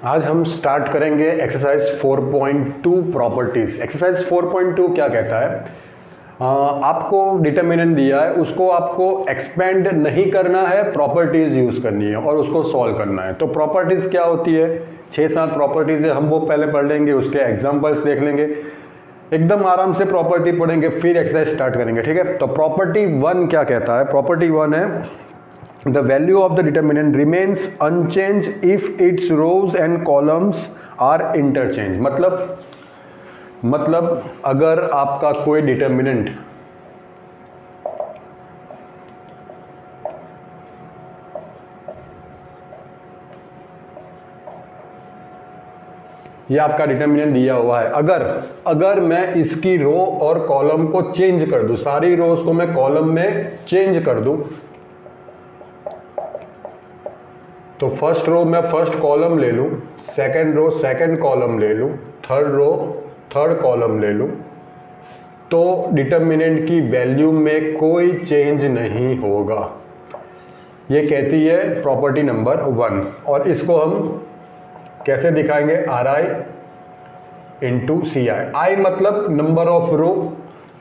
आज हम स्टार्ट करेंगे एक्सरसाइज 4.2 प्रॉपर्टीज। एक्सरसाइज 4.2 क्या कहता है? आपको डिटर्मिनेंट दिया है, उसको आपको एक्सपेंड नहीं करना है, प्रॉपर्टीज यूज करनी है और उसको सॉल्व करना है। तो प्रॉपर्टीज क्या होती है? 6-7 प्रॉपर्टीज है, हम वो पहले पढ़ लेंगे, उसके एग्जांपल्स देख लेंगे, एकदम आराम से प्रॉपर्टी पढ़ेंगे, फिर एक्सरसाइज स्टार्ट करेंगे। ठीक है, तो प्रॉपर्टी 1 क्या कहता है? प्रॉपर्टी 1 है the value of the determinant remains unchanged if its rows and columns are interchanged। मतलब अगर आपका कोई डिटर्मिनेंट ये आपका डिटर्मिनेंट दिया हुआ है, अगर मैं इसकी रो और कॉलम को चेंज कर दूं, सारी रोज को मैं कॉलम में चेंज कर दूं, तो फर्स्ट रो में फर्स्ट कॉलम ले लूं, सेकंड रो सेकंड कॉलम ले लूं, थर्ड रो थर्ड कॉलम ले लूं, तो डिटर्मिनेंट की वैल्यू में कोई चेंज नहीं होगा। ये कहती है प्रॉपर्टी नंबर 1। और इसको हम कैसे दिखाएंगे? Ri इंटू सी आई मतलब number of row,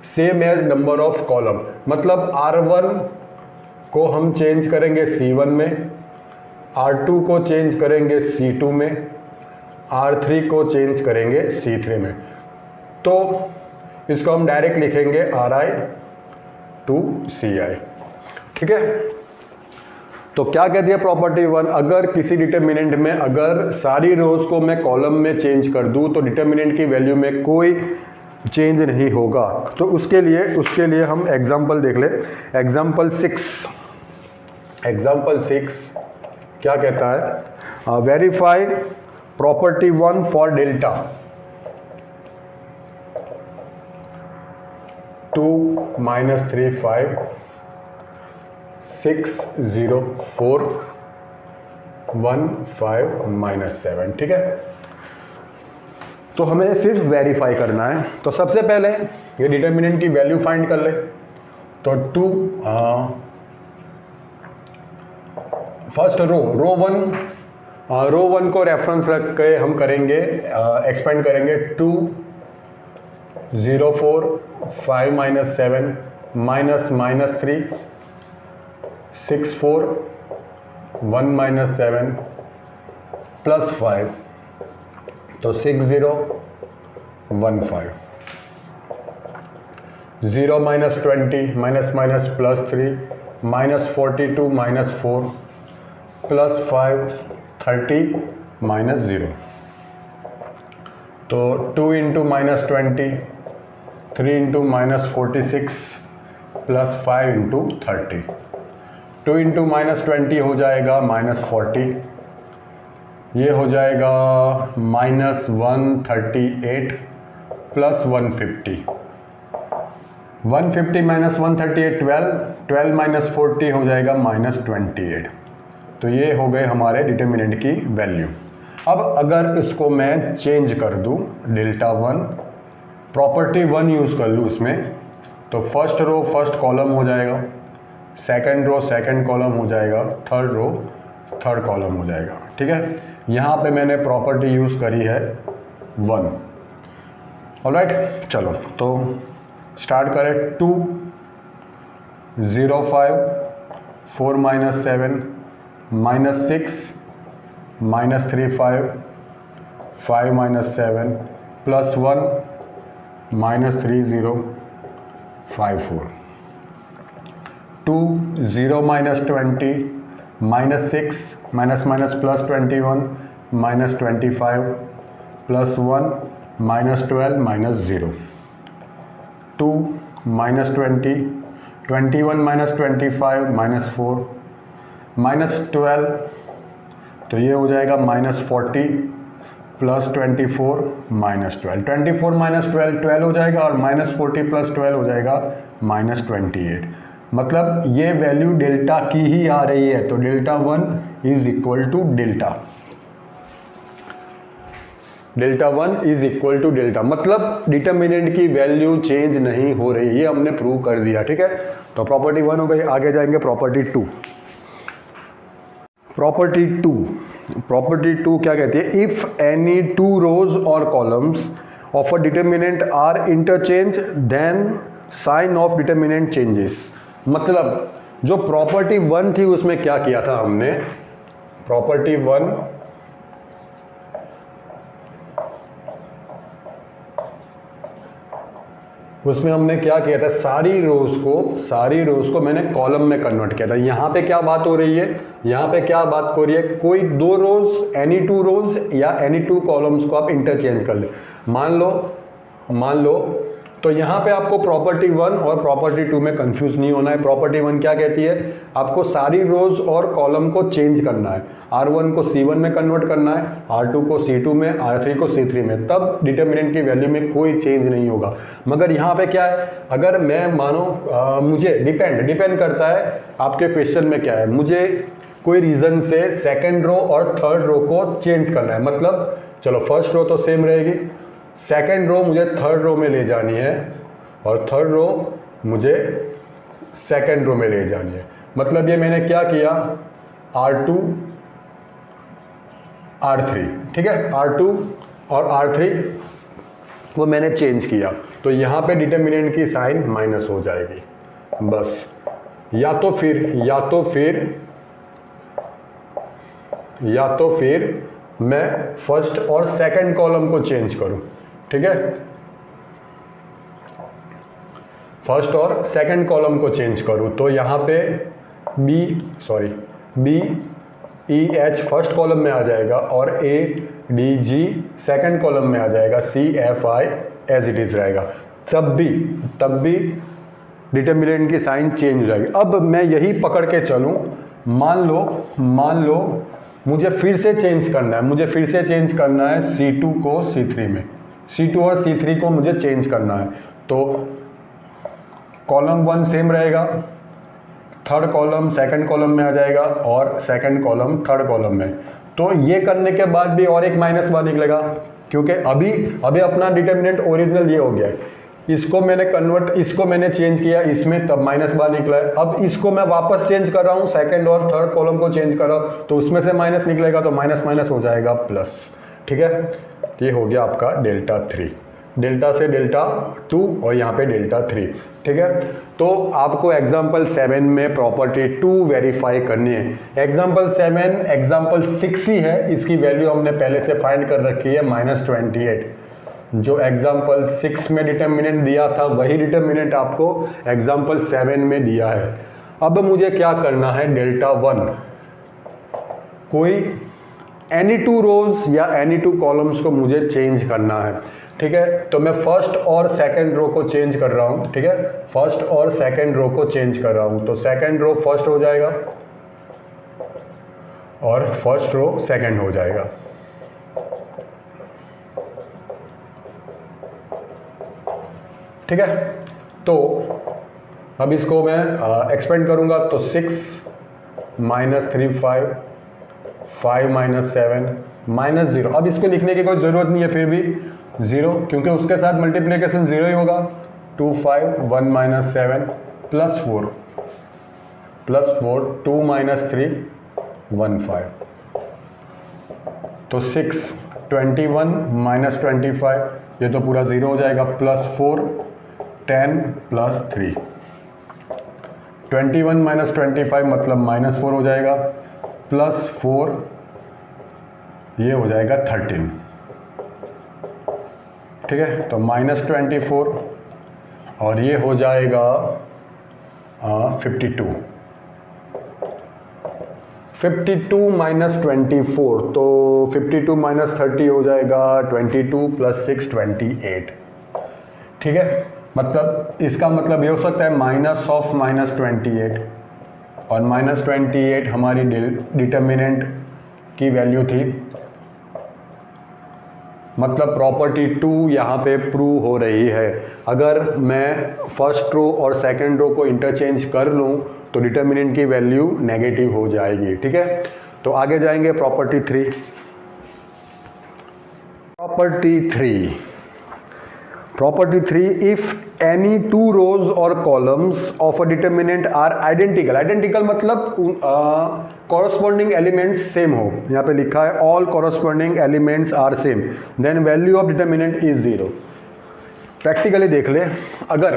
same as number of column. मतलब R1 को हम चेंज करेंगे C1 में, R2 को चेंज करेंगे C2 में, R3 को चेंज करेंगे C3 में। तो इसको हम डायरेक्ट लिखेंगे Ri टू Ci। ठीक है, तो क्या कहती है प्रॉपर्टी 1? अगर किसी डिटर्मिनेंट में अगर सारी रोज को मैं कॉलम में चेंज कर दूं तो डिटर्मिनेंट की वैल्यू में कोई चेंज नहीं होगा। तो उसके लिए हम एग्जांपल देख ले। एग्जांपल 6 क्या कहता है? Verify property 1 for delta 2 -3 5 6 0 4 1 5 -7। ठीक है, तो हमें सिर्फ वेरीफाई करना है। तो सबसे पहले ये डिटर्मिनेंट की वैल्यू फाइंड कर ले। तो 2 फर्स्ट रो 1 को रेफरेंस रख के हम करेंगे एक्सपेंड करेंगे 2 0 4 5 -7 -3 6 4 1 -7 +5, तो 6 0 1 5 0 -20 -+3 -42 -4 +5 30 -0। तो 2 × -20 3 × -46 +5 × 30। 2 × -20 हो जाएगा -40, ये हो जाएगा -138 +150। 150 -138 12 -40 हो जाएगा -28। तो ये हो गए हमारे डिटर्मिनेंट की वैल्यू। अब अगर इसको मैं चेंज कर दूं डेल्टा 1, प्रॉपर्टी 1 यूज़ कर लूँ इसमें, तो फर्स्ट रो फर्स्ट कॉलम हो जाएगा, सेकंड रो सेकंड कॉलम हो जाएगा, थर्ड रो थर्ड कॉलम हो जाएगा। ठीक है, यहाँ पे मैंने प्रॉपर्टी यूज़ करी है 1। ऑलराइट, चलो तो स्टार्ट करें। 2 0 5 4 -7 -6 -3 5 5 -7 +1 -3 0 5 4। 2 0 -20 -6 +21 -25 +1 -12 -0। 2 -20 21 -25 -4 -12, तो ये हो जाएगा -40 +24 -12। 24 -12 12 हो जाएगा और -40 +12 हो जाएगा -28। मतलब ये वैल्यू डेल्टा की ही आ रही है, तो delta 1 is equal to delta. Delta 1 is equal to delta, मतलब डिटर्मिनेंट की वैल्यू चेंज नहीं हो रही, ये हमने प्रूव कर दिया। ठीक है, तो प्रॉपर्टी 1 हो गई। आगे जाएंगे प्रॉपर्टी 2। प्रॉपर्टी टू क्या कहती है, इफ एनी टू रोज और columns of a determinant are interchange then sign of determinant changes. मतलब जो प्रॉपर्टी वन थी उसमें क्या किया था हमने, प्रॉपर्टी वन उसमें हमने क्या किया था, सारी रोज को मैंने कॉलम में कन्वर्ट किया था। यहाँ पे क्या बात हो रही है, यहाँ पे क्या बात हो रही है, कोई दो रोज, एनी टू रोज या एनी टू कॉलम्स को आप इंटरचेंज कर ले। मान लो तो यहाँ पे आपको प्रॉपर्टी वन और प्रॉपर्टी टू में कंफ्यूज नहीं होना है। प्रॉपर्टी वन क्या कहती है, आपको सारी रोज और कॉलम को चेंज करना है। R1 को C1 में कन्वर्ट करना है, R2 को C2 में, R3 को C3 में, तब डिटर्मिनेंट की वैल्यू में कोई चेंज नहीं होगा। मगर यहाँ पे क्या है, अगर मैं मानो मुझे डिपेंड करता है आपके क्वेश्चन में क्या है, मुझे कोई रीज़न से सेकेंड रो और थर्ड रो को चेंज करना है। मतलब चलो फर्स्ट रो तो सेम रहेगी, सेकेंड रो मुझे थर्ड रो में ले जानी है और थर्ड रो मुझे सेकेंड रो में ले जानी है। मतलब ये मैंने क्या किया, R2 R3, ठीक है, R2 और R3 वो मैंने चेंज किया, तो यहाँ पे डिटर्मिनेंट की साइन माइनस हो जाएगी बस। या तो फिर मैं फर्स्ट और सेकंड कॉलम को चेंज करूं, ठीक है, फर्स्ट और सेकंड कॉलम को चेंज करूं, तो यहाँ पे B E H first column में आ जाएगा और A D G second column में आ जाएगा, C F I as it is रहेगा। तब भी डिटर्मिनेंट की साइन चेंज हो जाएगी। अब मैं यही पकड़ के चलूं, मान लो मुझे फिर से चेंज करना है C2 को C3 में, C2 और C3 को मुझे चेंज करना है। तो कॉलम वन सेम रहेगा, थर्ड कॉलम सेकंड कॉलम में आ जाएगा और सेकंड कॉलम थर्ड कॉलम में। तो ये करने के बाद भी और एक माइनस वन निकलेगा, क्योंकि अभी अपना डिटर्मिनेंट ओरिजिनल ये हो गया है, इसको मैंने चेंज किया इसमें, तब माइनस बार निकला है। अब इसको मैं वापस चेंज कर रहा हूँ, सेकंड और थर्ड कॉलम को चेंज कर रहा हूँ, तो उसमें से माइनस निकलेगा, तो माइनस माइनस हो जाएगा प्लस, ठीक है। ये हो गया आपका डेल्टा 3, डेल्टा से डेल्टा 2 और यहाँ पे डेल्टा 3, ठीक है। तो आपको एग्जाम्पल 7 में प्रॉपर्टी 2 वेरीफाई करनी है। एग्जाम्पल 7 एग्जाम्पल 6 ही है, इसकी वैल्यू हमने पहले से फाइंड कर रखी है -28। जो एग्जाम्पल 6 में डिटर्मिनेंट दिया था वही डिटर्मिनेंट आपको एग्जाम्पल 7 में दिया है। अब मुझे क्या करना है, डेल्टा 1 कोई एनी टू रोज या एनी टू कॉलम्स को मुझे चेंज करना है, ठीक है। तो मैं फर्स्ट और सेकंड रो को चेंज कर रहा हूं, ठीक है, फर्स्ट और सेकंड रो को चेंज कर रहा हूं। तो सेकंड रो फर्स्ट हो जाएगा और फर्स्ट रो सेकंड हो जाएगा, ठीक है। तो अब इसको मैं एक्सपेंड करूंगा, तो 6 -3 5 7 -0। अब इसको लिखने की कोई ज़रूरत नहीं है, फिर भी 0, क्योंकि उसके साथ मल्टीप्लिकेशन 0 ही होगा। 2 5 1 -7 +4 2 -3 1 5। तो 6 21 -25, ये तो पूरा 0 हो जाएगा, +4 10 +3। 21 -25 मतलब -4 हो जाएगा, +4 ये हो जाएगा 13, ठीक है। तो -24 और ये हो जाएगा 52 -24, तो 52 -30 हो जाएगा 22 + 6 28, ठीक है। मतलब इसका मतलब ये हो सकता है -28, और -28 हमारी डिटर्मिनेंट की वैल्यू थी। मतलब प्रॉपर्टी 2 यहाँ पे प्रूव हो रही है। अगर मैं फर्स्ट रो और सेकंड रो को इंटरचेंज कर लूँ तो डिटर्मिनेंट की वैल्यू नेगेटिव हो जाएगी, ठीक है। तो आगे जाएंगे property 3। Property 3, if any two rows और columns of a determinant are identical, identical मतलब कॉरस्पॉन्डिंग एलिमेंट्स सेम हो, यहाँ पे लिखा है all corresponding elements are same, then value of determinant is zero. Practically देख ले, अगर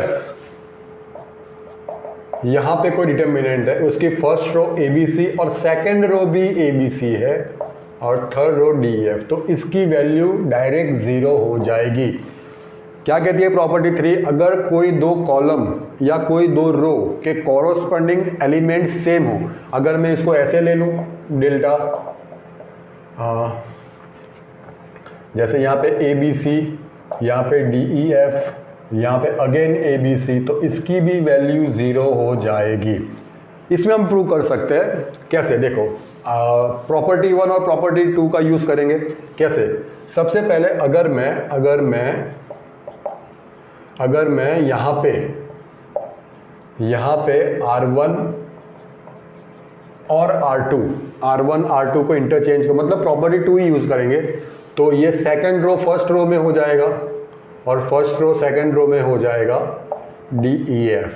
यहां पे कोई डिटर्मिनेंट है, उसकी फर्स्ट रो ABC और सेकंड रो भी ABC है और थर्ड रो DEF, तो इसकी वैल्यू डायरेक्ट जीरो हो जाएगी। क्या कहती है प्रॉपर्टी 3, अगर कोई दो कॉलम या कोई दो रो के कॉरस्पॉन्डिंग एलिमेंट सेम हो, अगर मैं इसको ऐसे ले लूं डेल्टा, जैसे यहाँ पे ABC, यहाँ पे DEF, यहाँ पे अगेन ABC, तो इसकी भी वैल्यू जीरो हो जाएगी। इसमें हम प्रूव कर सकते हैं, कैसे देखो, प्रॉपर्टी 1 और प्रॉपर्टी 2 का यूज करेंगे। कैसे? सबसे पहले अगर मैं यहाँ पे R1 और R2 को इंटरचेंज को, मतलब प्रॉपर्टी 2 ही यूज करेंगे, तो ये सेकंड रो फर्स्ट रो में हो जाएगा और फर्स्ट रो सेकंड रो में हो जाएगा DEF।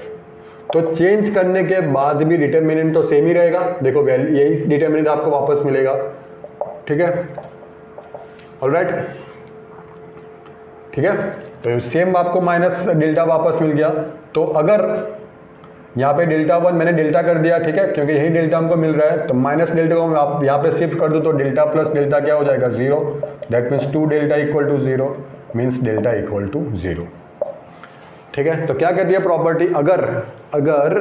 तो चेंज करने के बाद भी डिटर्मिनेंट तो सेम ही रहेगा, देखो यही डिटर्मिनेंट आपको वापस मिलेगा। ठीक है, ऑलराइट, ठीक है, तो सेम आपको माइनस डेल्टा वापस मिल गया। तो अगर यहाँ पे डेल्टा 1 मैंने डेल्टा कर दिया, ठीक है, क्योंकि यही डेल्टा हमको मिल रहा है, तो माइनस डेल्टा को आप यहाँ पे शिफ्ट कर दो तो डेल्टा प्लस डेल्टा क्या हो जाएगा, zero. That means 2 delta equal to zero, means delta equal to zero. ठीक है, तो क्या कहती है प्रॉपर्टी, अगर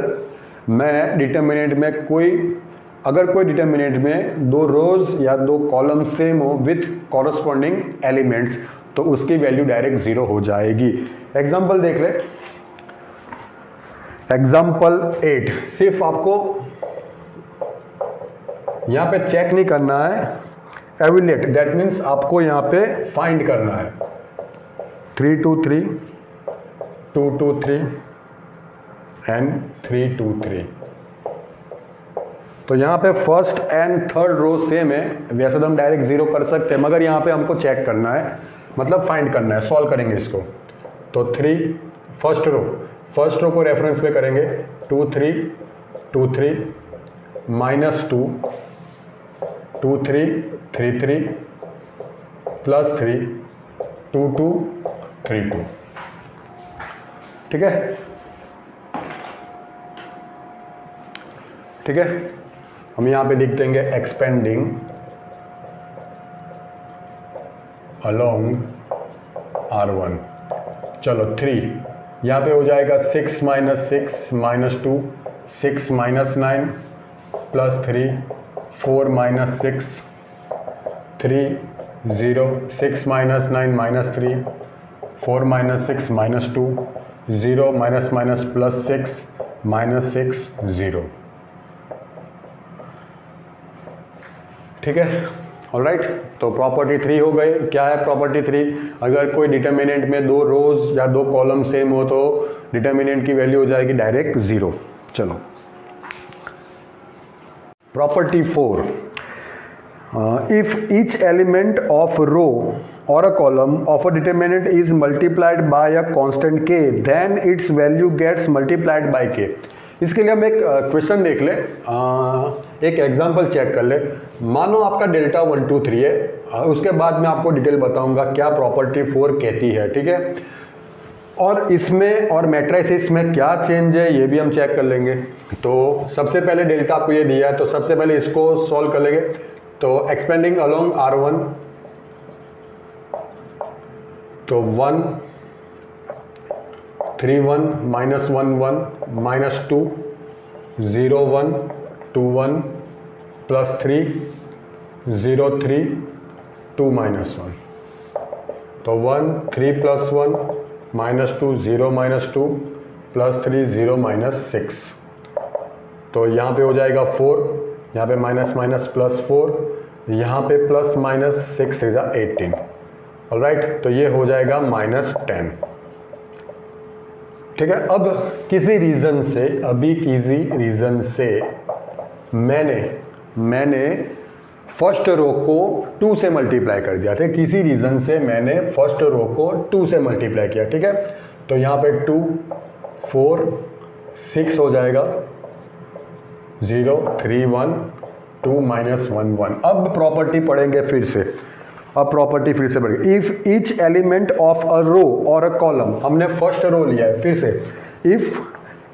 मैं डिटर्मिनेंट में कोई डिटर्मिनेंट में दो रोज या दो कॉलम सेम हो विथ कॉरस्पॉन्डिंग एलिमेंट्स, तो उसकी वैल्यू डायरेक्ट जीरो हो जाएगी। एग्जाम्पल देख ले, एग्जाम्पल 8, सिर्फ आपको यहां पे चेक नहीं करना है, एवेल्यूएट, दैट मीन्स आपको यहां पे फाइंड करना है। 3 2 3, 2 2 3 एंड 3 2 3। तो यहाँ पे first and third row same है, वैसे तो हम डायरेक्ट जीरो कर सकते हैं, मगर यहाँ पे हमको चेक करना है, मतलब फाइंड करना है, सॉल्व करेंगे इसको। तो 3 फर्स्ट रो को रेफरेंस पे करेंगे, 2 3 2 3 माइनस 2 2 3 3 3 प्लस 3 2 2 3 2। ठीक है, ठीक है, हम यहाँ पे लिख देंगे एक्सपेंडिंग अलोंग R1। चलो 3 यहाँ पे हो जाएगा 6 minus 6 minus 2, 6 minus 9 plus 3, 4 minus 6 3 0, 6 minus 9 minus 3, 4 minus 6 minus 2 0, minus minus plus 6 minus 6 0। ठीक है, ऑलराइट, तो प्रॉपर्टी 3 हो गई। क्या है प्रॉपर्टी 3, अगर कोई डिटर्मिनेंट में दो रोज या दो कॉलम सेम हो तो डिटर्मिनेंट की वैल्यू हो जाएगी डायरेक्ट जीरो। चलो property 4, if each element of row or a column of a determinant is multiplied by a constant k, then its value gets multiplied by k। इसके लिए हम एक क्वेश्चन देख ले, एक एग्जांपल चेक कर ले। मानो आपका डेल्टा 1 2 3 है, उसके बाद मैं आपको डिटेल बताऊंगा क्या प्रॉपर्टी 4 कहती है। ठीक है, और इसमें और मैट्रिसेस में क्या चेंज है ये भी हम चेक कर लेंगे। तो सबसे पहले डेल्टा आपको ये दिया है, तो सबसे पहले इसको सॉल्व कर लेंगे। तो एक्सपेंडिंग अलोंग R1, तो 1 3 1 माइनस 1 1 माइनस 2 0 1 2 1 प्लस 3 0 3 2 माइनस 1। तो 1 3 plus 1 minus 2 0 minus 2 plus 3 0 minus 6। तो यहाँ पे हो जाएगा 4, यहाँ पे माइनस माइनस प्लस 4, यहाँ पे प्लस माइनस 6 3 18। ऑलराइट, तो ये हो जाएगा माइनस 10। ठीक है, अब किसी रीज़न से मैंने फर्स्ट रो को 2 से मल्टीप्लाई कर दिया, ठीक है, किसी रीज़न से मैंने फर्स्ट रो को 2 से मल्टीप्लाई किया, ठीक है, तो यहाँ पे 2 4 6 हो जाएगा, 0 3 1 2 -1 1। अब प्रॉपर्टी पढ़ेंगे फिर से, अब प्रॉपर्टी फिर से पढ़ेंगे। If each element of a row or a column, हमने फर्स्ट रो लिया है, फिर से if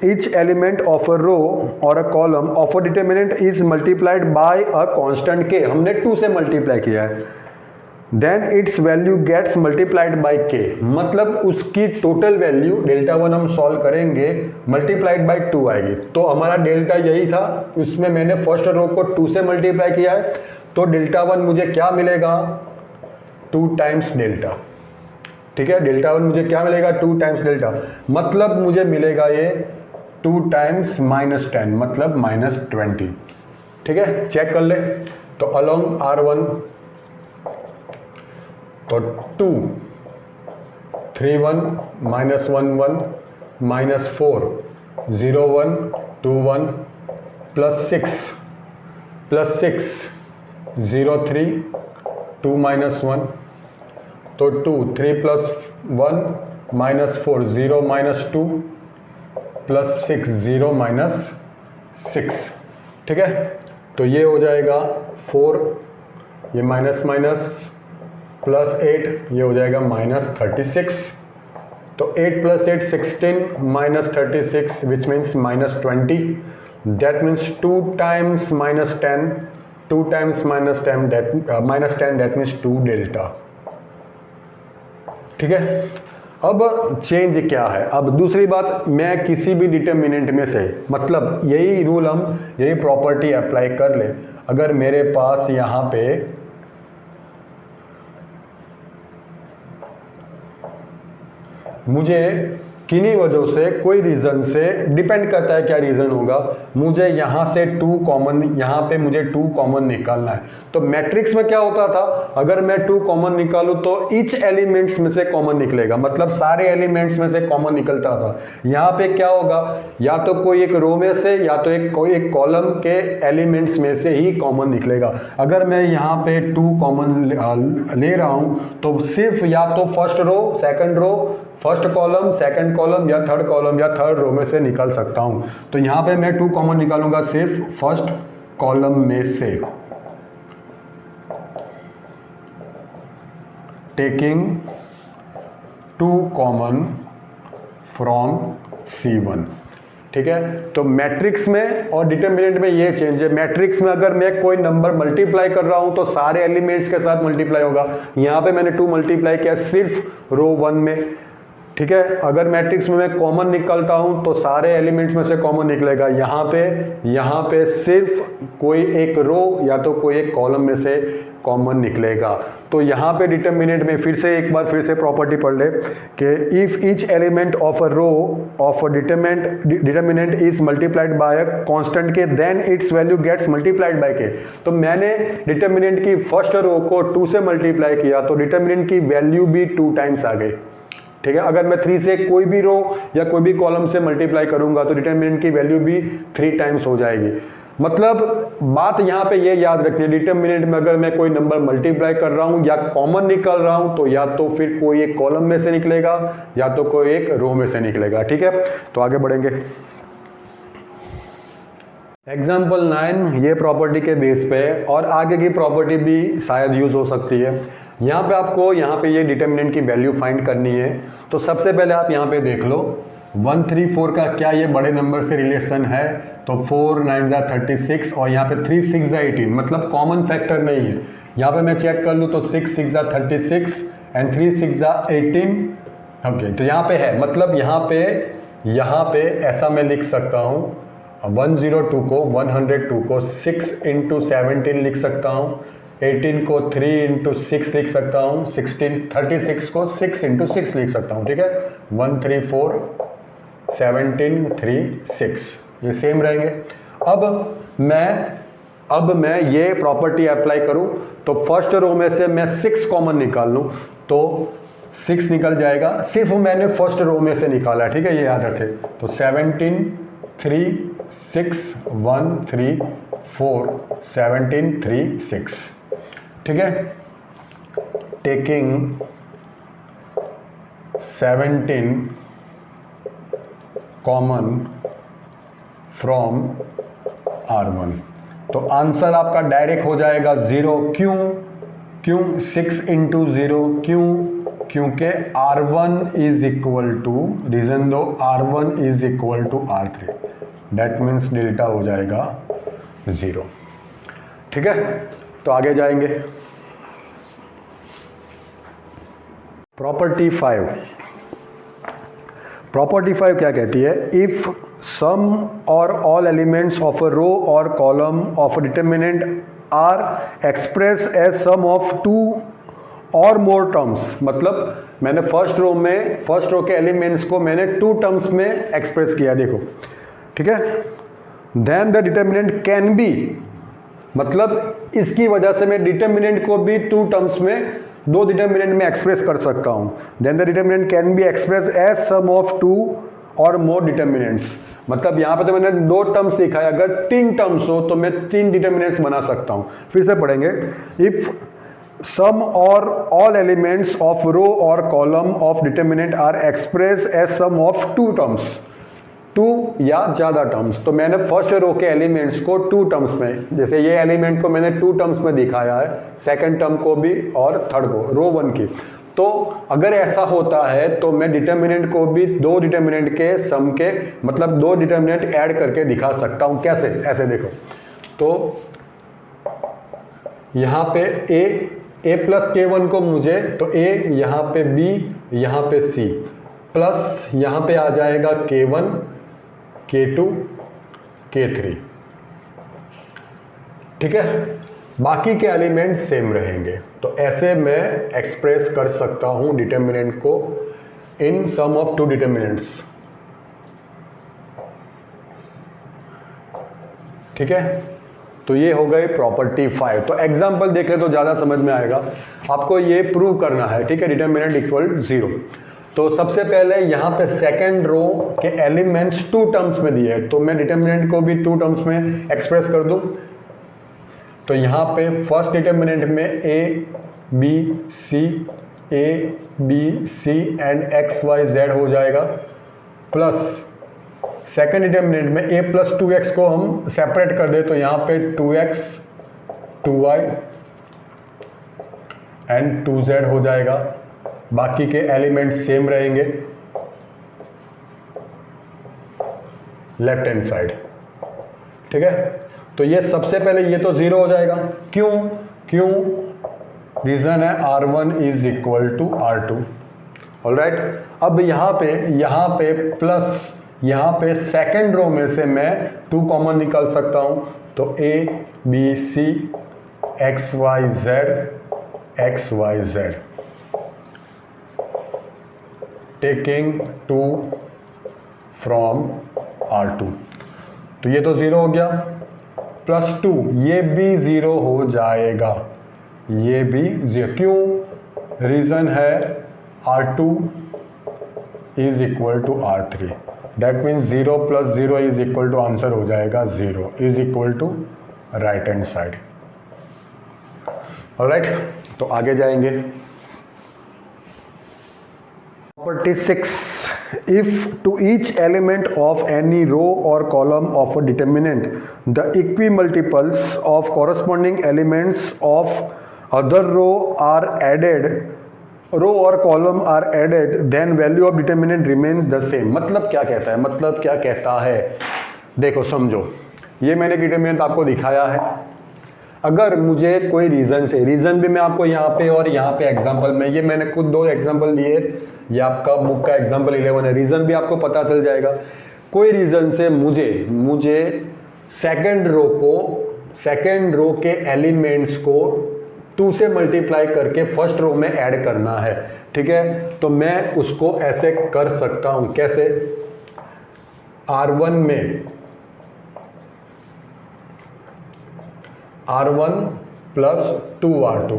each element of a row or a column of a determinant is multiplied by a constant k, हमने 2 से मल्टीप्लाई किया है, then its value gets multiplied by k, मतलब उसकी टोटल वैल्यू डेल्टा 1 हम सॉल्व करेंगे मल्टीप्लाइड बाय 2 आएगी। तो हमारा डेल्टा यही था, उसमें मैंने फर्स्ट रो को 2 से मल्टीप्लाई किया है, तो डेल्टा 1 मुझे क्या मिलेगा, 2 टाइम्स डेल्टा, ठीक है, डेल्टा 1 मुझे क्या मिलेगा, 2 टाइम्स डेल्टा, मतलब मुझे मिलेगा ये 2 टाइम्स -10, मतलब -20, ठीक है, चेक कर ले। तो अलोंग R1 तो 2 3 1 -1 1 -4 0 1 2 1 +6 0 3 2 -1, तो 2 3 + 1 -4 0 -2 +6 0 -6, ठीक है, तो ये हो जाएगा 4, ये माइनस +8, ये हो जाएगा -36, तो 8 + 8 16 -36 which means -20, that means 2 times -10, 2 times -10 that means 2 delta, ठीक है। अब चेंज क्या है, अब दूसरी बात, मैं किसी भी डिटर्मिनेंट में से, मतलब यही रूल हम, यही प्रॉपर्टी अप्लाई कर ले, अगर मेरे पास यहाँ पे मुझे किन्हीं वजहों से, कोई रीज़न से, डिपेंड करता है क्या रीज़न होगा, मुझे यहाँ से 2 कॉमन, यहाँ पे मुझे 2 कॉमन निकालना है। तो मैट्रिक्स में क्या होता था, अगर मैं 2 कॉमन निकालूँ तो ईच एलिमेंट्स में से कॉमन निकलेगा, मतलब सारे एलिमेंट्स में से कॉमन निकलता था। यहाँ पे क्या होगा, या तो कोई एक रो में से, या तो कोई एक कॉलम के एलिमेंट्स में से ही कॉमन निकलेगा। अगर मैं यहाँ पे 2 कॉमन ले रहा हूँ तो सिर्फ या तो first row, second row, first column, second column, या थर्ड कॉलम, या थर्ड रो में से निकल सकता हूं। तो यहां पे मैं 2 कॉमन निकालूंगा सिर्फ फर्स्ट कॉलम में से, टेकिंग 2 कॉमन फ्रॉम C1, ठीक है। तो मैट्रिक्स में और डिटर्मिनेंट में ये चेंज है, मैट्रिक्स में अगर मैं कोई नंबर मल्टीप्लाई कर रहा हूं तो सारे एलिमेंट्स के साथ मल्टीप्लाई होगा, यहां पे मैंने 2 मल्टीप्लाई किया सिर्फ रो 1 में, ठीक है। अगर मैट्रिक्स में मैं कॉमन निकालता हूं तो सारे एलिमेंट्स में से कॉमन निकलेगा, यहाँ पे सिर्फ कोई एक रो या तो कोई एक कॉलम में से कॉमन निकलेगा। तो यहाँ पे डिटर्मिनेंट में फिर से प्रॉपर्टी पढ़ ले कि if each element of a row of a determinant is multiplied by a constant k, then its value gets multiplied by k. तो मैंने डिटर्मिनेंट की फर्स्ट रो को 2 से मल्टीप्लाई किया तो डिटर्मिनेंट की वैल्यू भी 2 टाइम्स आ गई, ठीक है। अगर मैं 3 से कोई भी रो या कोई भी कॉलम से मल्टीप्लाई करूंगा तो डिटर्मिनेंट की वैल्यू भी 3 टाइम्स हो जाएगी। मतलब बात यहाँ पे ये याद रखनी है, डिटर्मिनेंट में अगर मैं कोई नंबर मल्टीप्लाई कर रहा हूँ या कॉमन निकल रहा हूँ तो या तो फिर कोई एक कॉलम में से निकलेगा या तो कोई एक रो में से निकलेगा, ठीक है। तो आगे बढ़ेंगे। एग्जाम्पल 9 ये प्रॉपर्टी के बेस पे है और आगे की प्रॉपर्टी भी शायद यूज हो सकती है। यहाँ पे आपको ये डिटर्मिनेंट की वैल्यू फाइंड करनी है। तो सबसे पहले आप यहाँ पे देख लो 1 3 4 का क्या ये बड़े नंबर से रिलेशन है, तो 4 9 36 और यहाँ पे 3 6 18, मतलब कॉमन फैक्टर नहीं है। यहाँ पे मैं चेक कर लूँ तो 6 6 36 एंड 3 6 18, ओके। तो यहाँ पे है, मतलब यहाँ पे ऐसा मैं लिख सकता हूँ 102 को 102 को 6 × 17 लिख सकता हूँ, 18 को 3 × 6 लिख सकता हूँ, 36 को 6 × 6 लिख सकता हूँ, ठीक है। 1 3 4 17 3 6 ये सेम रहेंगे। अब मैं ये प्रॉपर्टी अप्लाई करूँ तो फर्स्ट रो में से मैं 6 कॉमन निकाल लूँ तो 6 निकल जाएगा, सिर्फ मैंने फर्स्ट रो में से निकाला है, ठीक है, ये याद रखें। तो 17 3 6 1 3 4 17 3 6, ठीक है। टेकिंग 17 कॉमन फ्रॉम R1, तो आंसर आपका डायरेक्ट हो जाएगा 0। क्यों 6 इंटू 0? क्योंकि R1 is equal to, reason दो, R1 is equal to R3, that means delta हो जाएगा 0, ठीक है। तो आगे जाएंगे। प्रॉपर्टी 5 क्या कहती है? इफ सम और all elements of a row और column of a determinant are express as sum of 2 और मोर टर्म्स, मतलब मैंने फर्स्ट रो के एलिमेंट्स को मैंने 2 टर्म्स में एक्सप्रेस किया, देखो, ठीक है। Then the determinant can be, मतलब इसकी वजह से मैं डिटर्मिनेंट को भी 2 टर्म्स में, 2 डिटर्मिनेंट में एक्सप्रेस कर सकता हूं। Then the determinant can be express as sum of 2 और मोर डिटर्मिनेंट्स, मतलब यहां पे तो मैंने 2 टर्म्स लिखा है, अगर 3 टर्म्स हो तो मैं 3 डिटर्मिनेंट्स बना सकता हूं। फिर से पढ़ेंगे। इफ सम और ऑल एलिमेंट्स ऑफ रो और column of determinant are express as sum of 2 terms, 2 या ज्यादा टर्म्स, तो मैंने फर्स्ट रो के एलिमेंट्स को 2 टर्म्स में, जैसे ये एलिमेंट को मैंने 2 टर्म्स में दिखाया है, सेकंड टर्म को भी और थर्ड को, रो 1 की। तो अगर ऐसा होता है तो मैं डिटर्मिनेंट को भी 2 डिटर्मिनेंट के सम के, मतलब 2 डिटर्मिनेंट ऐड करके दिखा सकता हूं। कैसे? ऐसे देखो, तो यहां पे a प्लस k1 को मुझे, तो a, यहां पे b, यहां पे c, प्लस यहां पे आ जाएगा k1 k2 k3, ठीक है। बाकी के एलिमेंट सेम रहेंगे, तो ऐसे मैं एक्सप्रेस कर सकता हूं डिटर्मिनेंट को इन सम ऑफ 2 डिटर्मिनेंट्स, ठीक है। तो ये हो गई प्रॉपर्टी 5। तो एग्जांपल देख ले तो ज्यादा समझ में आएगा। आपको ये प्रूव करना है, ठीक है, डिटर्मिनेंट इक्वल 0। तो सबसे पहले यहां पे सेकंड रो के एलिमेंट्स 2 टर्म्स में दिए हैं, तो मैं डिटर्मिनेंट को भी 2 टर्म्स में एक्सप्रेस कर दूं। तो यहां पे फर्स्ट डिटर्मिनेंट में a b c and x y z हो जाएगा, प्लस सेकेंड डिटर्मिनेंट में a प्लस 2x को हम सेपरेट कर दे, तो यहां पे 2x 2y एंड 2z हो जाएगा। बाकी के एलिमेंट सेम रहेंगे लेफ्ट हैंड साइड, ठीक है। तो ये सबसे पहले ये तो 0 हो जाएगा। क्यों रीजन है R1 is equal to R2, alright. अब यहां पे प्लस, यहां पे सेकंड रो में से मैं 2 कॉमन निकाल सकता हूं, तो a b c x y z taking 2 from R2, तो ये तो 0 हो गया, प्लस 2 ये भी 0 हो जाएगा, ये भी 0। क्यों? रीजन है R2 is equal to R3, that means 0 plus 0 is equal to, answer हो जाएगा 0 is equal to right hand side, alright. तो आगे जाएंगे। Property 6. If to each element of any row or column of a determinant, the equimultiples of corresponding elements of other row are added, row or column are added, then value of determinant remains the same. मतलब क्या कहता है? देखो समझो, ये मैंने determinant आपको दिखाया है। अगर मुझे कोई रीजन भी मैं आपको यहाँ पे और यहाँ पे एग्जांपल में, ये मैंने खुद 2 एग्जांपल लिए, ये आपका बुक का एग्जांपल 11 है, रीजन भी आपको पता चल जाएगा। कोई रीजन से मुझे सेकंड रो के एलिमेंट्स को 2 से मल्टीप्लाई करके फर्स्ट रो में ऐड करना है, ठीक है। तो मैं उसको ऐसे कर सकता हूं, कैसे? R1 में R1 प्लस 2R2,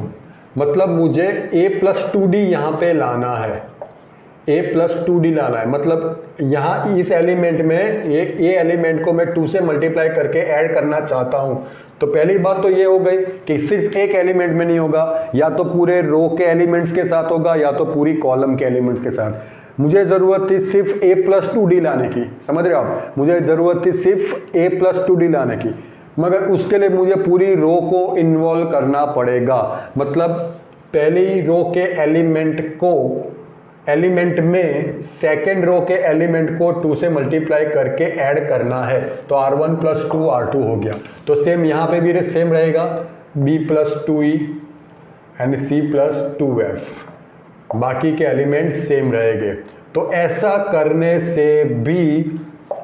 मतलब मुझे a प्लस 2d यहां पे लाना है, a+2d लाना है। मतलब यहाँ इस एलिमेंट में ए एलिमेंट को मैं 2 से मल्टीप्लाई करके ऐड करना चाहता हूँ। तो पहली बात तो ये हो गई कि सिर्फ एक एलिमेंट में नहीं होगा, या तो पूरे रो के एलिमेंट्स के साथ होगा या तो पूरी कॉलम के एलिमेंट्स के साथ। मुझे ज़रूरत थी सिर्फ a+2d लाने की, समझ रहे हो आप? मुझे ज़रूरत थी सिर्फ a+2d लाने की, मगर उसके लिए मुझे पूरी रो को इन्वॉल्व करना पड़ेगा। मतलब पहली रो के एलिमेंट में सेकेंड रो के एलिमेंट को 2 से मल्टीप्लाई करके ऐड करना है। तो r1 + 2 r2 हो गया। तो सेम यहाँ पे भी सेम रहेगा, b + 2e and c + 2f, बाकी के एलिमेंट सेम रहेंगे। तो ऐसा करने से भी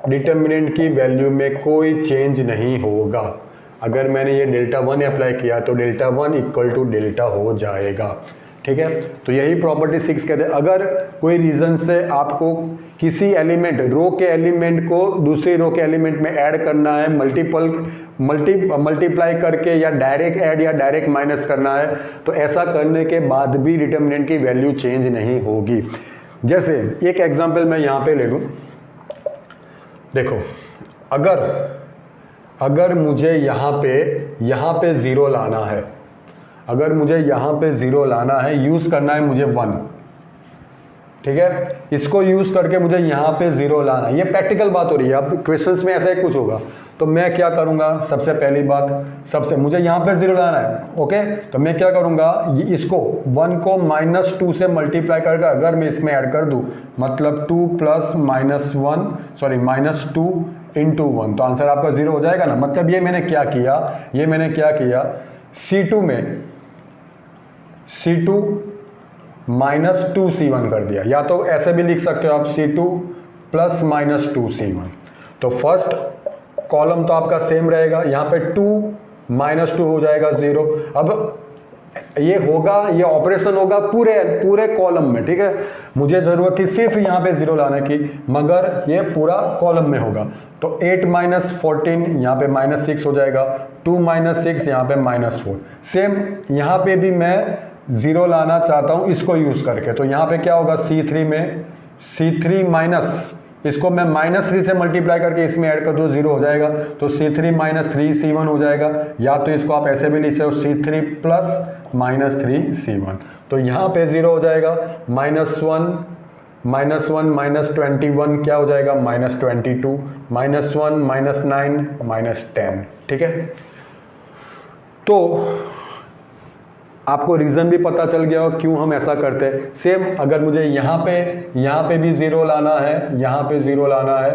डिटर्मिनेंट की वैल्यू में कोई चेंज नहीं होगा। अगर मैंने ये डेल्टा 1 अप्लाई किया तो डेल्टा 1 = डेल्टा हो जाएगा, ठीक है। तो यही प्रॉपर्टी 6 कहते हैं। अगर कोई रीज़न से आपको किसी एलिमेंट, रो के एलिमेंट को दूसरी रो के एलिमेंट में ऐड करना है, मल्टीप्लाई करके, या डायरेक्ट ऐड या डायरेक्ट माइनस करना है, तो ऐसा करने के बाद भी डिटर्मिनेंट की वैल्यू चेंज नहीं होगी। जैसे एक एग्जांपल मैं यहाँ पे ले लूँ, देखो अगर मुझे यहाँ पे 0 लाना है, अगर मुझे यहाँ पे 0 लाना है, यूज़ करना है मुझे 1, ठीक है। इसको यूज़ करके मुझे यहाँ पे 0 लाना है, ये प्रैक्टिकल बात हो रही है। अब क्वेश्चंस में ऐसा ही कुछ होगा, तो मैं क्या करूँगा? सबसे पहली बात, मुझे यहाँ पे 0 लाना है, ओके। तो मैं क्या करूँगा? इसको 1 को -2 से मल्टीप्लाई करके अगर मैं इसमें ऐड कर दूँ, मतलब 2 + -2 × 1, तो आंसर आपका 0 हो जाएगा ना। मतलब ये मैंने क्या किया, C2 में C2 - 2C1 कर दिया, या तो ऐसे भी लिख सकते हो आप, C2 + -2C1। तो फर्स्ट कॉलम तो आपका सेम रहेगा, यहाँ पे 2 - 2 हो जाएगा 0। अब ये ऑपरेशन होगा पूरे कॉलम में, ठीक है। मुझे ज़रूरत थी सिर्फ यहाँ पे 0 लाने की, मगर ये पूरा कॉलम में होगा। तो 8 - 14 यहाँ पे -6 हो जाएगा, 2 - 6 यहाँ पे -4। सेम यहाँ पे भी मैं 0 लाना चाहता हूँ इसको यूज़ करके, तो यहाँ पे क्या होगा? C3 माइनस, इसको मैं -3 से मल्टीप्लाई करके इसमें ऐड कर दो, 0 हो जाएगा। तो C3 - 3C1 हो जाएगा, या तो इसको आप ऐसे भी लिख सकते हो, C3 + -3C1। तो यहाँ पे 0 हो जाएगा, -1 -21 क्या हो जाएगा? -22, -1 -9 -10, ठीक है। तो आपको रीज़न भी पता चल गया हो क्यों हम ऐसा करते हैं। सेम अगर मुझे यहाँ पे भी 0 लाना है, यहाँ पे 0 लाना है,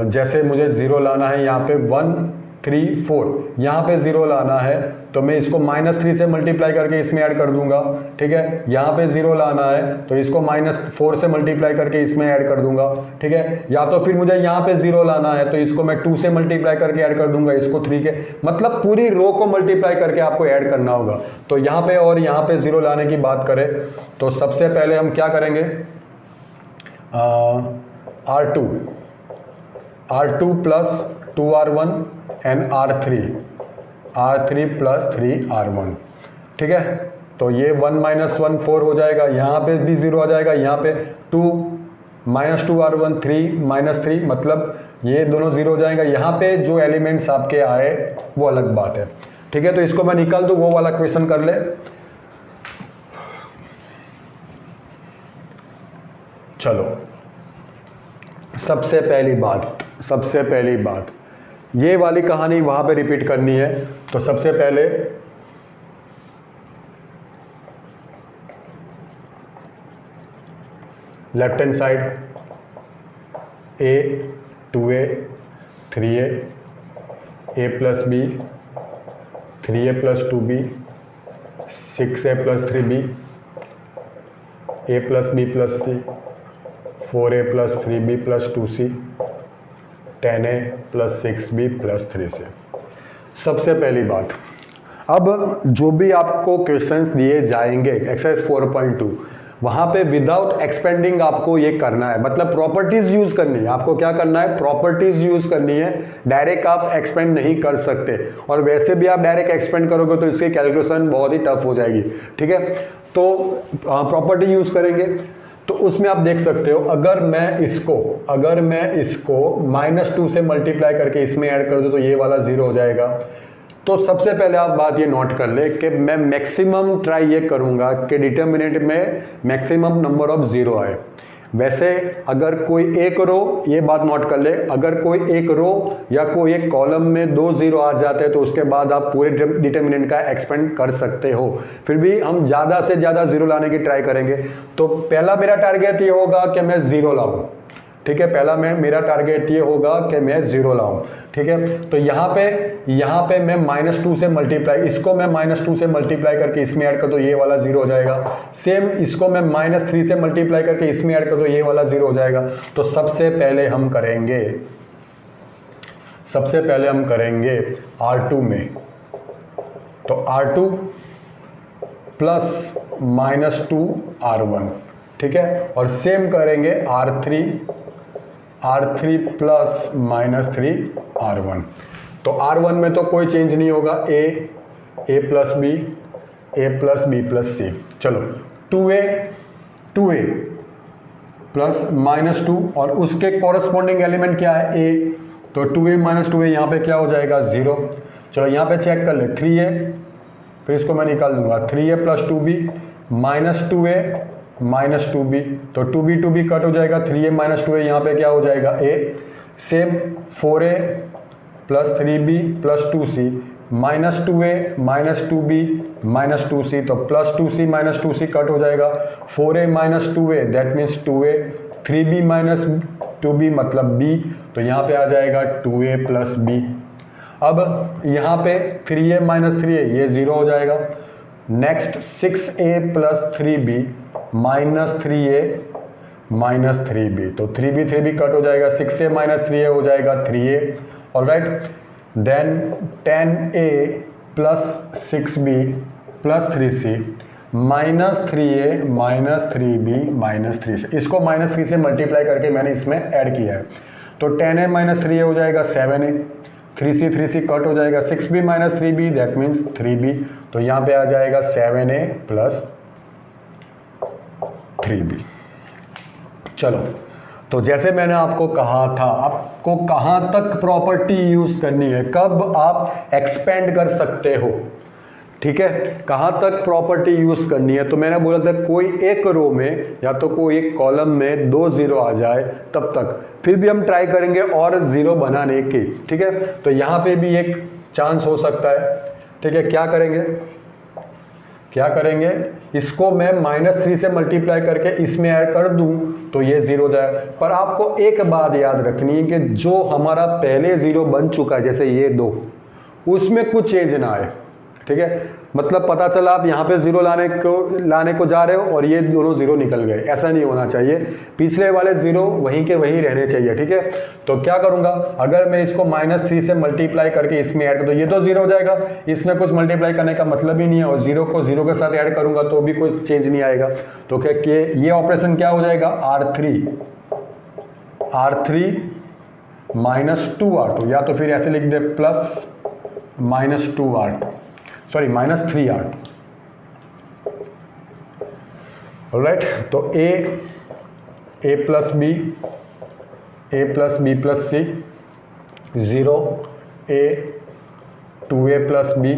जैसे मुझे 0 लाना है यहाँ पे 1 3 4, यहाँ पे 0 लाना है, तो मैं इसको -3 से मल्टीप्लाई करके इसमें ऐड कर दूंगा, ठीक है। यहाँ पे 0 लाना है तो इसको -4 से मल्टीप्लाई करके इसमें ऐड कर दूंगा, ठीक है। या तो फिर मुझे यहाँ पे 0 लाना है तो इसको मैं 2 से मल्टीप्लाई करके ऐड कर दूंगा, इसको 3 के, मतलब पूरी रो को मल्टीप्लाई करके आपको ऐड करना होगा। तो यहाँ पे और यहाँ पे 0 लाने की बात करें तो सबसे पहले हम क्या करेंगे? R2 + 2R1 and R3 + 3R1, ठीक है। तो ये 1 - 1 4 हो जाएगा, यहाँ पे भी 0 आ जाएगा, यहाँ पे 2 - 2R1 3 - 3, मतलब ये दोनों 0 हो जाएगा। यहाँ पे जो एलिमेंट्स आपके आए वो अलग बात है, ठीक है। तो इसको मैं निकाल दूँ, वो वाला क्वेश्चन कर ले। चलो, सबसे पहली बात ये वाली कहानी वहां पे रिपीट करनी है। तो सबसे पहले left hand side a 2a 3a + b 3a + 2b 6a + 3b a + b + c 4a + 3b + 2c 10a + 6b + 3c। सबसे पहली बात, अब जो भी आपको क्वेश्चंस दिए जाएंगे एक्सरसाइज 4.2, वहाँ पे विदाउट एक्सपेंडिंग आपको ये करना है, मतलब प्रॉपर्टीज यूज करनी है। आपको क्या करना है, प्रॉपर्टीज यूज करनी है, डायरेक्ट आप एक्सपेंड नहीं कर सकते, और वैसे भी आप डायरेक्ट एक्सपेंड करोगे तो इसकी कैलकुलेशन बहुत ही टफ हो जाएगी, ठीक है। तो प्रॉपर्टी यूज करेंगे, तो उसमें आप देख सकते हो अगर मैं इसको -2 से मल्टीप्लाई करके इसमें ऐड कर दूं तो ये वाला 0 हो जाएगा। तो सबसे पहले आप बात ये नोट कर ले कि मैं मैक्सिमम ट्राई ये करूंगा कि डिटर्मिनेंट में मैक्सिमम नंबर ऑफ 0 आए। वैसे अगर कोई एक रो, ये बात नोट कर ले, अगर कोई एक रो या कोई एक कॉलम में 2 0 आ जाते हैं तो उसके बाद आप पूरे डिटर्मिनेंट का एक्सपेंड कर सकते हो। फिर भी हम ज़्यादा से ज़्यादा 0 लाने की ट्राई करेंगे। तो पहला मेरा टारगेट ये होगा कि मैं 0 लाऊं, ठीक है। पहला मेरा टारगेट ये होगा कि मैं 0 लाऊं, ठीक है। तो यहाँ पे मैं -2 से मल्टीप्लाई, इसको मैं -2 से मल्टीप्लाई करके इसमें ऐड कर दो, ये वाला 0 हो जाएगा। सेम इसको मैं -3 से मल्टीप्लाई करके इसमें ऐड कर दो, ये वाला 0 हो जाएगा। तो सबसे पहले हम करेंगे R2 में, तो R2 प्लस -2 R1, ठीक है। और सेम करेंगे R3 प्लस -3 R1। तो R1 में तो कोई चेंज नहीं होगा, A plus B plus C। चलो 2A प्लस -2 और उसके कॉरस्पॉन्डिंग एलिमेंट क्या है, A। तो 2A -2A यहाँ पे क्या हो जाएगा, 0। चलो यहाँ पे चेक कर ले, 3A, फिर इसको मैं निकाल दूंगा, 3A plus 2B -2A -2B, तो 2B कट हो जाएगा, 3A -2A यहाँ पे क्या हो जाएगा, A। Same 4A plus 3B plus 2C -2A -2B -2C, तो प्लस 2C -2C कट हो जाएगा, 4A -2A that means 2A, 3B -2B मतलब B, तो यहाँ पे आ जाएगा 2A प्लस B। अब यहाँ पे 3A -3A ये 0 हो जाएगा। Next 6A plus 3B -3A -3B, तो 3B कट हो जाएगा, 6A -3A हो जाएगा 3A, alright. Then 10A plus 6B plus 3C -3A -3B -3C, इसको -3 से मल्टीप्लाई करके मैंने इसमें ऐड किया है। तो 10A -3A हो जाएगा 7A, 3C कट हो जाएगा, 6B -3B that means 3B, तो यहाँ पे आ जाएगा 7A प्लस 3B। चलो, तो जैसे मैंने आपको कहा था, आपको कहाँ तक प्रॉपर्टी यूज करनी है, कब आप एक्सपेंड कर सकते हो, ठीक है, कहाँ तक प्रॉपर्टी यूज करनी है। तो मैंने बोला था कोई एक रो में या तो कोई एक कॉलम में 2 0 आ जाए तब तक, फिर भी हम ट्राई करेंगे और 0 बनाने की, ठीक है। तो यहाँ पे भी एक चांस हो सकता है, ठीक है। क्या करेंगे, इसको मैं -3 से मल्टीप्लाई करके इसमें ऐड कर दूं तो ये 0 हो जाए। पर आपको एक बात याद रखनी है कि जो हमारा पहले 0 बन चुका है, जैसे ये 2, उसमें कुछ चेंज ना आए, ठीक है। मतलब पता चला आप यहाँ पे 0 लाने को जा रहे हो और ये दोनों 0 निकल गए, ऐसा नहीं होना चाहिए। पिछले वाले 0 वहीं के वहीं रहने चाहिए, ठीक है। तो क्या करूंगा, अगर मैं इसको -3 से मल्टीप्लाई करके इसमें ऐड कर दूं, ये तो 0 हो जाएगा, इसमें कुछ मल्टीप्लाई करने का मतलब ही नहीं है, और 0 को 0 के साथ ऐड करूंगा तो भी कोई चेंज नहीं आएगा। तो क्या ये ऑपरेशन क्या हो जाएगा, R3 -2R2, या तो फिर ऐसे लिख दे प्लस -3R2, ऑलराइट। तो A plus B plus C 0, A 2A plus B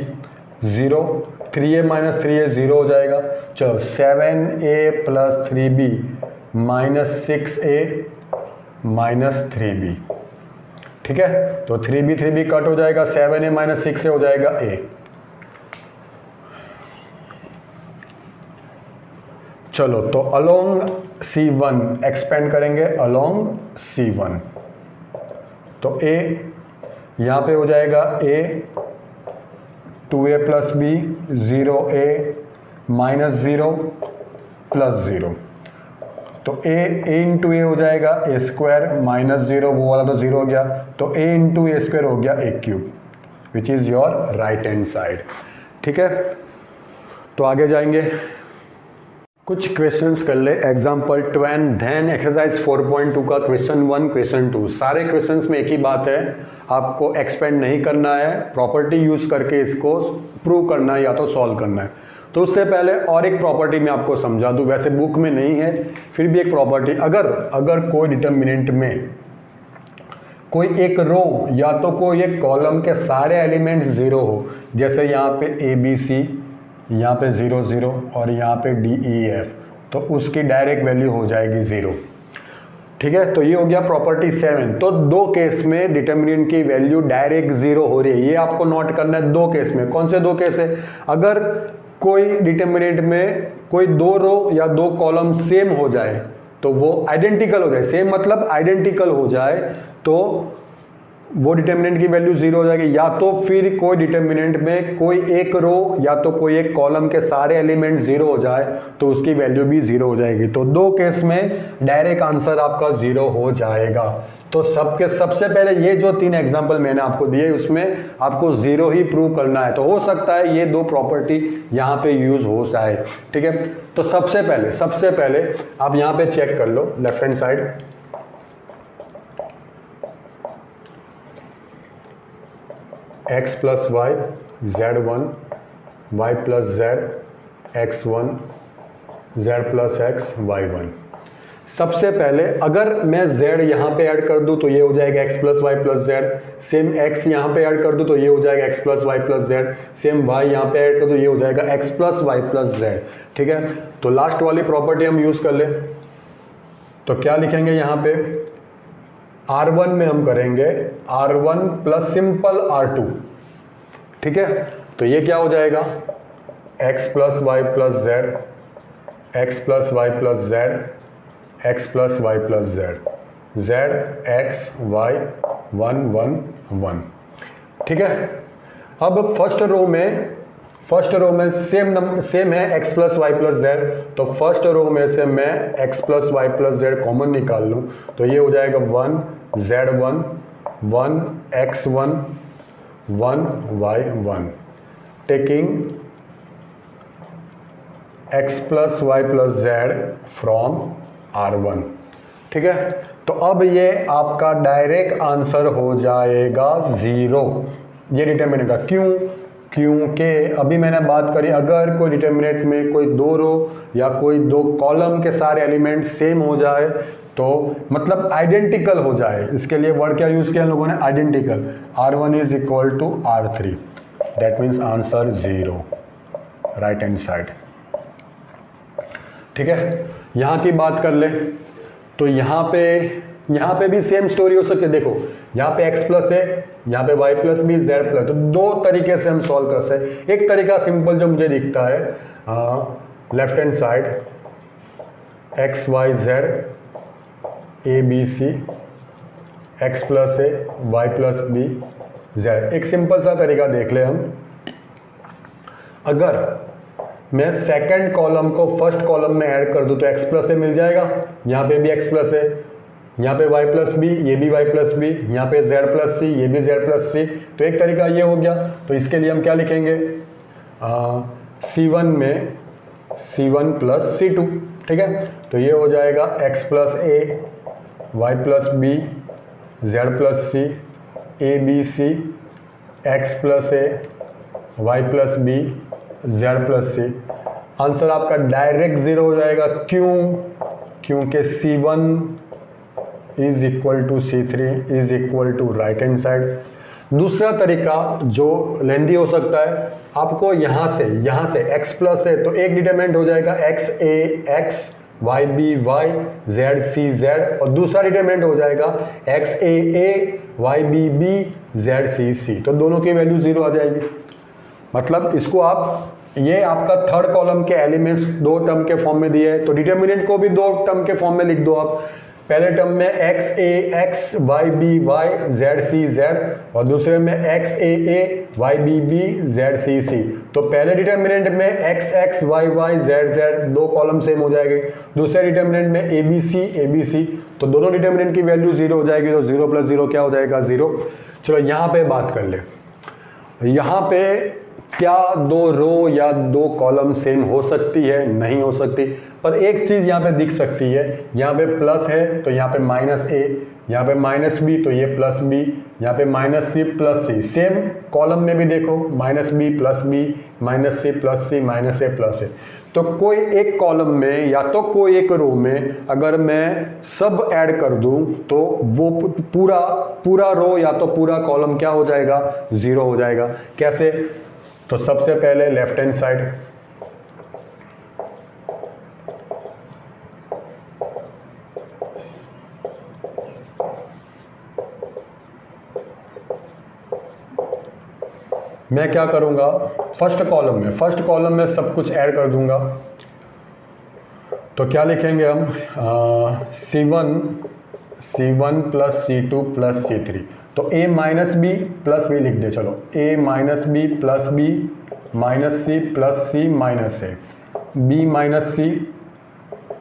0, 3A -3A 0 हो जाएगा। चलो 7A plus 3B -6A -3B, ठीक है। तो 3B कट हो जाएगा, 7A -6A हो जाएगा A। चलो, तो अलोंग C1 एक्सपेंड करेंगे, अलोंग C1, तो A यहाँ पे हो जाएगा A 2A plus B 0A -0 plus 0, तो A इंटू A हो जाएगा A स्क्वायर -0, वो वाला तो 0 हो गया, तो A इंटू A स्क्वायर हो गया A cube, which is your right hand side, ठीक है। तो आगे जाएंगे, कुछ क्वेश्चंस कर ले एग्जाम्पल 12 धैन एक्सरसाइज 4.2 का क्वेश्चन 1 क्वेश्चन 2 सारे क्वेश्चंस में एक ही बात है, आपको एक्सपेंड नहीं करना है, प्रॉपर्टी यूज करके इसको प्रूव करना है या तो सॉल्व करना है। तो उससे पहले और एक प्रॉपर्टी मैं आपको समझा दूं, वैसे बुक में नहीं है फिर भी एक प्रॉपर्टी, अगर कोई डिटर्मिनेंट में कोई एक रो या तो कोई एक कॉलम के सारे एलिमेंट्स जीरो हो, जैसे यहाँ पे ए बी सी, यहाँ पे 0 0 और यहाँ पे डी ई एफ, तो उसकी डायरेक्ट वैल्यू हो जाएगी 0। ठीक है, तो ये हो गया प्रॉपर्टी 7। तो दो केस में डिटर्मिनेंट की वैल्यू डायरेक्ट 0 हो रही है, ये आपको नोट करना है। दो केस में, कौन से दो केस है? अगर कोई डिटर्मिनेंट में कोई दो रो या दो कॉलम सेम हो जाए तो वो आइडेंटिकल हो जाए, सेम मतलब आइडेंटिकल हो जाए तो वो डिटर्मिनेंट की वैल्यू 0 हो जाएगी, या तो फिर कोई डिटर्मिनेंट में कोई एक रो या तो कोई एक कॉलम के सारे एलिमेंट 0 हो जाए तो उसकी वैल्यू भी 0 हो जाएगी। तो दो केस में डायरेक्ट आंसर आपका 0 हो जाएगा। तो सबसे पहले ये जो 3 एग्जांपल मैंने आपको दिए उसमें आपको 0 ही प्रूव करना है। तो हो सकता है ये दो प्रॉपर्टी यहाँ पे यूज हो जाए। ठीक है, तो सबसे पहले आप यहाँ पे चेक कर लो left hand side, x plus y z1, y plus z x1, z plus x y1। सबसे पहले अगर मैं z यहाँ पे ऐड कर दूं तो ये हो जाएगा x plus Y plus z, same x यहाँ पे ऐड कर दूं तो ये हो जाएगा x plus Y plus z, same y यहाँ पे ऐड कर दूं ये हो जाएगा x plus Y plus z। ठीक है, तो लास्ट वाली प्रॉपर्टी हम यूज कर ले, तो क्या लिखेंगे यहाँ पे? R1 में हम करेंगे R1 प्लस सिंपल R2। ठीक है, तो ये क्या हो जाएगा? x plus Y plus z, x plus Y plus z, x plus Y plus z, z x y 1 1 1। ठीक है, अब फर्स्ट रो में सेम है x plus Y plus z, तो फर्स्ट रो में से मैं x plus Y plus z common निकाल लूँ तो ये हो जाएगा 1 z1 1 x1 1 y1, taking x plus Y plus z from R1। ठीक है, तो अब ये आपका डायरेक्ट आंसर हो जाएगा 0, ये डिटर्मिनेंट का। क्योंकि अभी मैंने बात करी अगर कोई डिटर्मिनेंट में कोई दो रो या कोई दो कॉलम के सारे एलिमेंट सेम हो जाए तो मतलब आइडेंटिकल हो जाए, इसके लिए वर्ड क्या यूज किया लोगों ने? Identical. R1 is equal to R3, that means answer 0, right hand side. ठीक है, यहाँ की बात कर ले तो यहाँ पे भी सेम स्टोरी हो सकती है। देखो यहाँ पे x प्लस है, यहाँ पे y प्लस भी z प्लस, तो दो तरीके से हम सॉल्व कर सकते। एक तरीका सिंपल जो मुझे दिखता है left hand side x y z a b c x plus है y प्लस b z। एक सिंपल सा तरीका देख ले हम, अगर मैं सेकंड कॉलम को फर्स्ट कॉलम में ऐड कर दूं तो x प्लस ए मिल जाएगा, यहाँ पे भी x प्लस है, यहाँ पे y प्लस बी, ये भी y प्लस बी, यहाँ पे z प्लस सी, ये भी z प्लस सी। तो एक तरीका ये हो गया। तो इसके लिए हम क्या लिखेंगे? C1 में C1 प्लस C2। ठीक है, तो ये हो जाएगा x plus A y plus B z plus C A B C x plus A y plus B z plus C. Answer आपका डायरेक्ट 0 हो जाएगा। क्योंकि C1 is equal to C3 is equal to right hand side. दूसरा तरीका जो लेंदी हो सकता है, आपको यहाँ से x प्लस है तो एक डिटरमिनेंट हो जाएगा x a x y b y z c z, और दूसरा डिटरमिनेंट हो जाएगा x a a y b b z c c। तो दोनों की वैल्यू 0 आ जाएगी। मतलब इसको आप, ये आपका थर्ड कॉलम के एलिमेंट्स दो टर्म के फॉर्म में दिए हैं, तो डिटरमिनेंट को भी दो टर्म के फॉर्म में लिख दो आप। पहले टर्म में x a x y b y z c z और दूसरे में x a a y b b z c c। तो पहले डिटरमिनेंट में x x y y z z दो कॉलम सेम हो जाएंगे, दूसरे डिटरमिनेंट में a b c, तो दोनों डिटरमिनेंट की वैल्यू 0 हो जाएगी। तो 0 प्लस 0 क्या हो जाएगा? 0। चलो यहाँ पे बात कर ले। यहाँ पे क्या दो रो या दो कॉलम सेम हो सकती है? नहीं हो सकती। पर एक चीज़ यहाँ पे दिख सकती है, यहाँ पे प्लस है तो यहाँ पे माइनस ए, यहाँ पे माइनस बी तो ये प्लस बी, यहाँ पे minus c plus c. Same column में भी देखो, minus b plus B, minus c plus C, minus a plus a. तो कोई एक कॉलम में या तो कोई एक रो में अगर मैं सब ऐड कर दूं तो वो पूरा रो या तो पूरा कॉलम क्या हो जाएगा? ज़ीरो हो जाएगा। कैसे? तो सबसे पहले लेफ्ट हैंड साइड, मैं क्या करूंगा? फर्स्ट कॉलम में सब कुछ ऐड कर दूंगा। तो क्या लिखेंगे हम? C1 plus C2 plus C3। तो A minus b plus b लिख दे, चलो A minus b plus B minus c plus C minus a, b minus c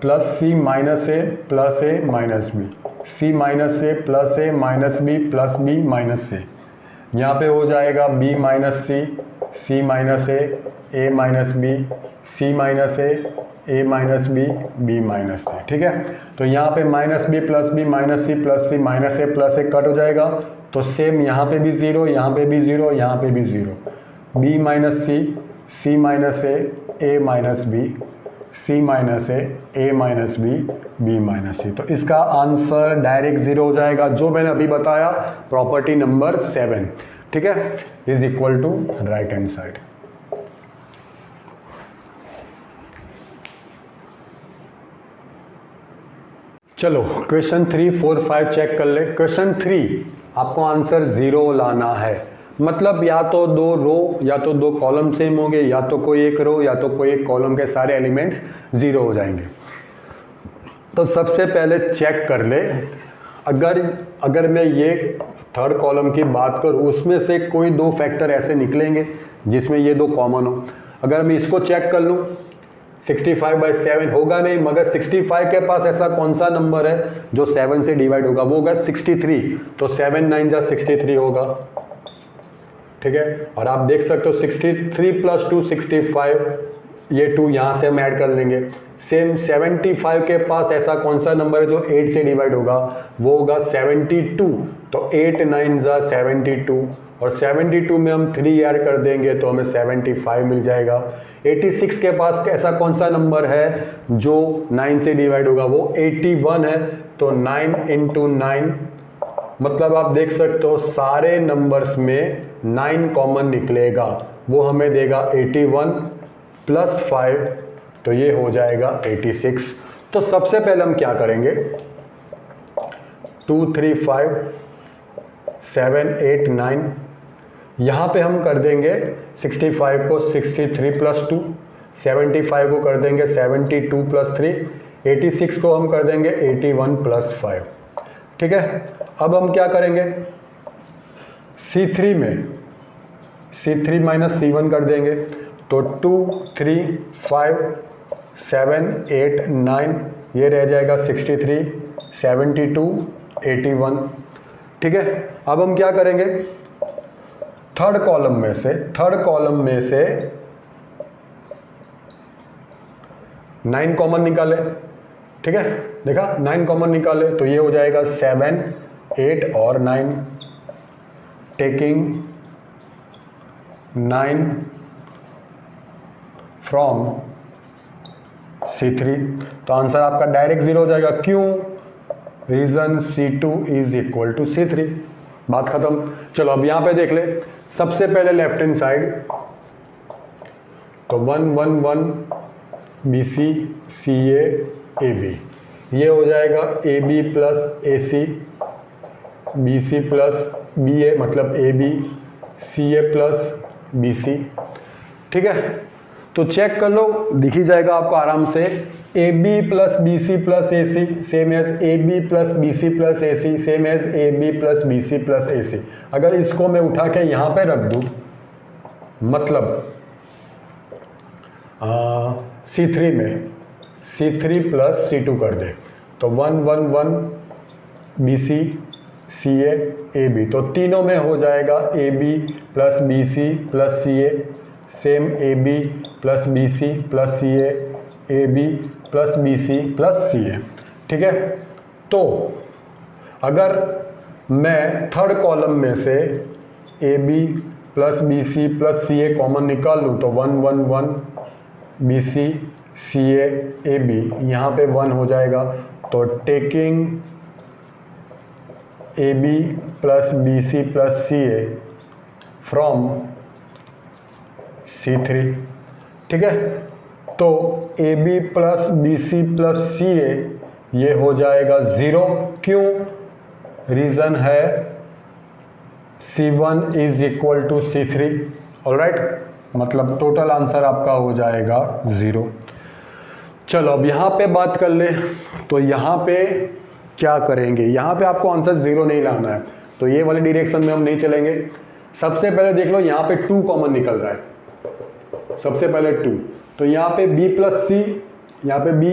plus C minus a plus a minus b, c minus a plus a minus b plus B minus c. यहाँ पे हो जाएगा b minus c minus a minus b, c minus a minus b minus c. ठीक है, तो यहाँ पे minus b plus B minus c plus C minus a plus A cut हो जाएगा। तो सेम यहाँ पे भी ज़ीरो, यहाँ पे भी ज़ीरो, यहाँ पे भी zero. B minus c minus a minus b, c minus a minus b minus सी। तो इसका आंसर डायरेक्ट ज़ीरो हो जाएगा, जो मैंने अभी बताया प्रॉपर्टी नंबर 7। ठीक है, is equal to right hand side. चलो क्वेश्चन 3, 4, 5 चेक कर ले। क्वेश्चन 3 आपको आंसर 0 लाना है, मतलब या तो दो रो या तो दो कॉलम सेम होंगे, या तो कोई एक रो या तो कोई एक कॉलम के सारे एलिमेंट्स 0 हो जाएंगे। तो सबसे पहले चेक कर ले, अगर मैं ये थर्ड कॉलम की बात करूँ, उसमें से कोई दो फैक्टर ऐसे निकलेंगे जिसमें ये दो कॉमन हो। अगर मैं इसको चेक कर लूँ, 65/7 होगा नहीं, मगर 65 के पास ऐसा कौन सा नंबर है जो 7 से डिवाइड होगा? वो होगा 63। तो 7 9 जा 63 होगा। ठीक है, और आप देख सकते हो 63 प्लस 2 65, ये 2 यहाँ से हम ऐड कर लेंगे। सेम 75 के पास ऐसा कौन सा नंबर है जो 8 से डिवाइड होगा? वो होगा 72। तो 8 9 जा 72, और 72 में हम 3 ऐड कर देंगे तो हमें 75 मिल जाएगा। 86 के पास ऐसा कौन सा नंबर है जो 9 से डिवाइड होगा? वो 81 है। तो 9 × 9, मतलब आप देख सकते हो सारे नंबर्स में 9 कॉमन निकलेगा, वो हमें देगा 81 प्लस 5, तो ये हो जाएगा 86। तो सबसे पहले हम क्या करेंगे? 2 3 5 7 8 9, यहाँ पे हम कर देंगे 65 को 63 प्लस 2, 75 को कर देंगे 72 प्लस 3, 86 को हम कर देंगे 81 प्लस 5। ठीक है, अब हम क्या करेंगे? C3 में C3 माइनस C1 कर देंगे। तो 2 3 5 7 8 9, ये रह जाएगा 63 72 81। ठीक है, अब हम क्या करेंगे? थर्ड कॉलम में से 9 कॉमन निकाले। ठीक है, देखा 9 कॉमन निकाले तो ये हो जाएगा 7 8 और 9, टेकिंग 9 फ्रॉम C3। तो आंसर आपका डायरेक्ट 0 हो जाएगा। क्यों? Reason C2 is equal to C3। बात खत्म। चलो अब यहां पे देख ले, सबसे पहले लेफ्ट हैंड साइड, तो 1 1 1 BC CA AB, ये हो जाएगा AB plus AC, BC plus BA मतलब AB, CA प्लस BC। ठीक है, तो चेक कर लो, दिख ही जाएगा आपको आराम से। AB plus BC plus AC same as AB plus BC plus AC same as AB plus BC plus AC। अगर इसको मैं उठा के यहाँ पे रख दूँ, मतलब C3 में C3 प्लस C2 कर दे, तो 1 1 1 BC CA AB, तो तीनों में हो जाएगा AB plus BC plus CA same a b plus b c plus C A b plus b c plus C a. ठीक है, तो अगर मैं थर्ड कॉलम में से a b plus b c plus C a common निकाल लूँ तो 1 1 1 B C C A B, यहाँ पे 1 हो जाएगा। तो taking a b plus b c plus C a from C3। ठीक है, तो a b plus b c plus C a ये हो जाएगा 0। क्यों? रीज़न है C1 is equal to C3। Alright, मतलब टोटल आंसर आपका हो जाएगा 0। चलो अब यहाँ पे बात कर ले, तो यहाँ पे क्या करेंगे? यहाँ पे आपको आंसर 0 नहीं लाना है, तो ये वाले डायरेक्शन में हम नहीं चलेंगे। सबसे पहले देख लो, यहाँ पे 2 कॉमन निकल रहा है। सबसे पहले 2, तो यहाँ पे b प्लस सी, यहाँ पे b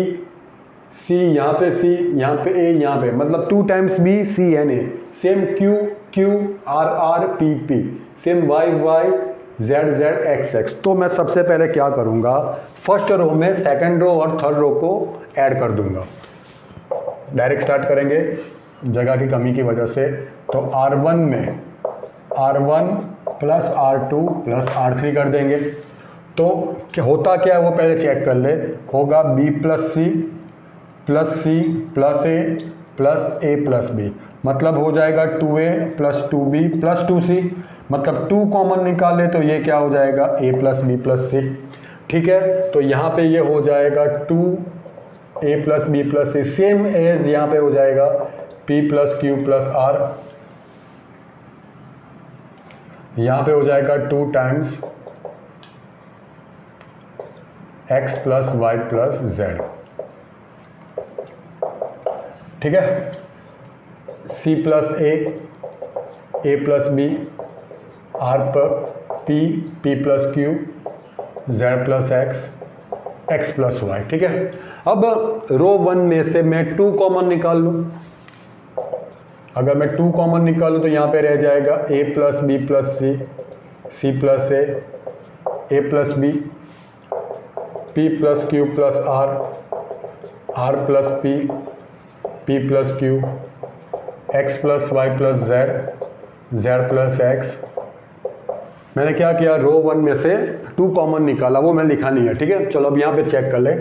c, यहाँ पे c, यहाँ पे a, यहाँ पे मतलब 2 times b c n a। Same q q r r p p, same y y z z x x। तो मैं सबसे पहले क्या करूँगा, फर्स्ट रो में सेकंड रो और थर्ड रो को ऐड कर दूंगा। डायरेक्ट स्टार्ट करेंगे जगह की कमी की वजह से। तो r1 में r1 plus r2 plus r3 कर देंगे। तो क्या होता क्या है वो पहले चेक कर ले। होगा b प्लस सी प्लस सी प्लस ए प्लस ए प्लस बी, मतलब हो जाएगा 2a plus 2b plus 2c। मतलब 2 कॉमन निकाले तो ये क्या हो जाएगा, a plus B plus c. ठीक है, तो यहाँ पे ये हो जाएगा 2a plus B plus c, same as यहाँ पे हो जाएगा p plus Q plus r। यहाँ पे हो जाएगा 2 times x plus Y plus z. ठीक है, c प्लस ए प्लस बी, आर पर p plus q, z plus x plus y. ठीक है, अब रो 1 में से मैं 2 कॉमन निकाल लूँ। अगर मैं 2 कॉमन निकालूँ तो यहाँ पे रह जाएगा a plus B plus C plus A plus B, p plus Q plus R plus P plus Q, x plus Y plus Z plus X. मैंने क्या किया, रो 1 में से 2 कॉमन निकाला, वो मैं लिखा नहीं है। ठीक है, चलो अब यहाँ पे चेक कर ले।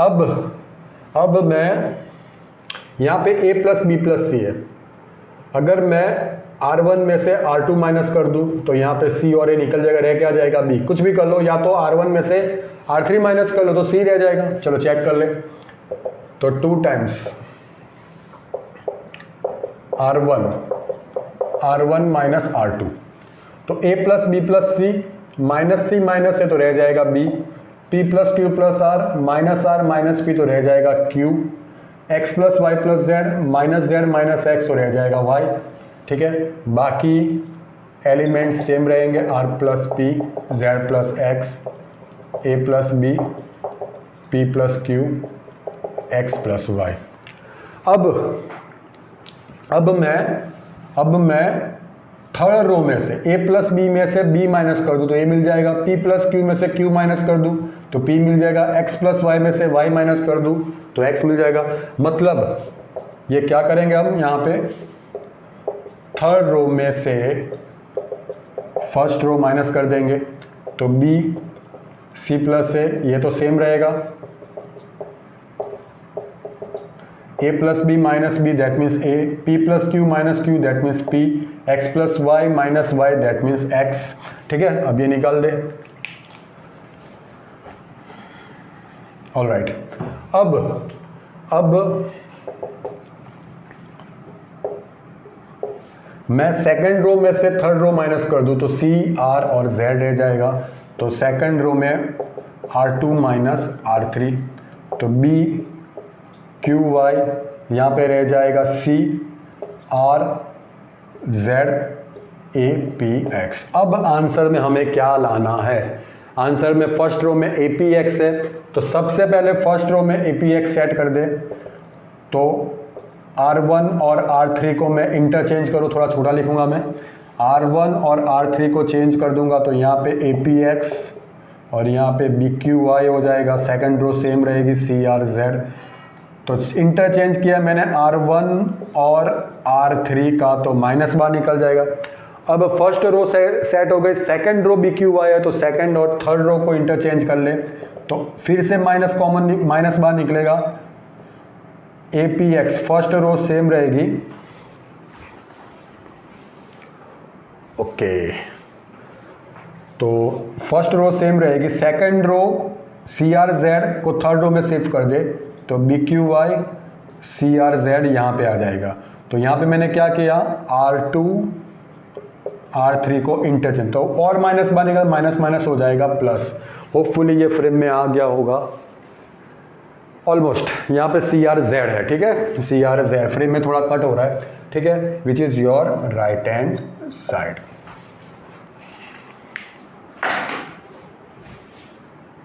अब मैं यहाँ पे a प्लस बी प्लस सी है। अगर मैं r1 में से r2 माइनस कर दूँ तो यहाँ पे c और a निकल जाएगा, रह क्या जाएगा b। कुछ भी कर लो, या तो r1 में से r3 माइनस कर लो तो c रह जाएगा। चलो चेक कर ले, तो 2 टाइम्स r1 माइनस r2, तो a plus B plus C minus है तो रह जाएगा b, p plus Q plus r minus p तो रह जाएगा q, x plus Y plus Z minus x तो रह जाएगा y। ठीक है, बाकी एलिमेंट सेम रहेंगे, r plus p, z plus x, a plus b, p plus q, x plus y। अब मैं थर्ड रो में से a प्लस बी में से b माइनस कर दूँ तो a मिल जाएगा, p प्लस क्यू में से q माइनस कर दूँ तो p मिल जाएगा, x प्लस y में से y माइनस कर दूँ तो x मिल जाएगा। मतलब ये क्या करेंगे, हम यहाँ पे थर्ड रो में से फर्स्ट रो माइनस कर देंगे तो b c प्लस a, ये तो सेम रहेगा, a plus B minus B that means a, p plus Q minus Q that means p, x plus Y minus Y that means x। ठीक है, अब ये निकाल दे। ऑलराइट, अब मैं सेकंड रो में से थर्ड रो माइनस कर दूं तो c, r और z रह जाएगा। तो सेकंड रो में r2 माइनस r3, तो b क्यू वाई, यहाँ पे रह जाएगा c r z a p x। अब आंसर में हमें क्या लाना है, आंसर में फर्स्ट रो में a p x है, तो सबसे पहले फर्स्ट रो में a p x सेट कर दे। तो r1 और r3 को मैं इंटरचेंज करूँ, थोड़ा छोटा लिखूंगा मैं, r1 और r3 को चेंज कर दूंगा तो यहाँ पे a p x और यहाँ पे बी क्यू वाई हो जाएगा, सेकंड रो सेम रहेगी सी आर जेड। तो इंटरचेंज किया मैंने R1 और R3 का, तो माइनस बार निकल जाएगा। अब फर्स्ट रो से सेट हो गई, second row B Q Y है, तो सेकंड और थर्ड रो को इंटरचेंज कर ले, तो फिर से माइनस बार निकलेगा। A P X first row same रहेगी, ओके, तो फर्स्ट रो सेम रहेगी, second row C R Z को थर्ड रो में शिफ्ट कर दे, तो B Q Y C R Z यहाँ पे आ जाएगा। तो यहाँ पे मैंने क्या किया, R2 R3 को इंटरचेंज, तो और माइनस बनेगा, माइनस माइनस हो जाएगा प्लस। होपफुली ये फ्रेम में आ गया होगा ऑलमोस्ट। यहाँ पे सी आर जेड है, ठीक है, सी आर जेड फ्रेम में थोड़ा कट हो रहा है, ठीक है, which is your right hand side.